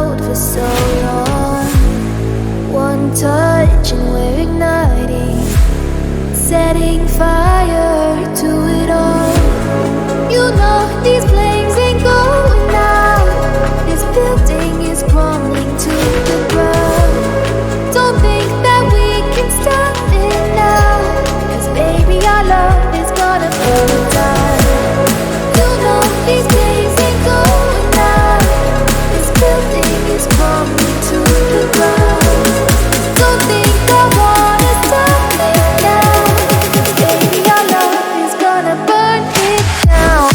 cold for so long. One touch and we're igniting, setting fire to it all. You know these flames ain't going out. This building is crumbling to the ground. Don't think that we can stop it now, 'cause baby our love is gonna burn down. You know these flames ain't going out. This building is crumbling to the ground. Don't think I wanna stop it now, 'cause baby our love is gonna burn it down.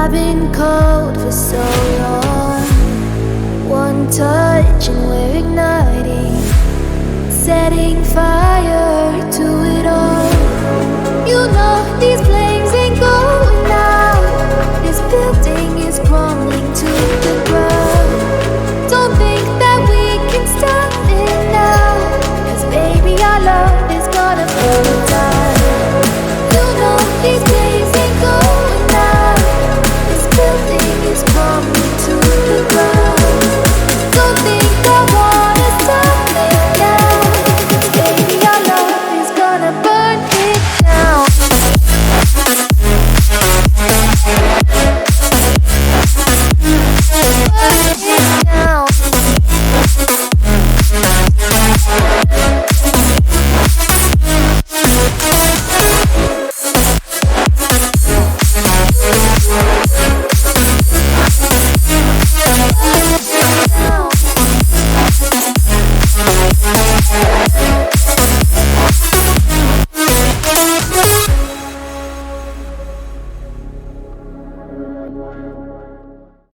I've been cold for so long. One touch and we're igniting, setting fire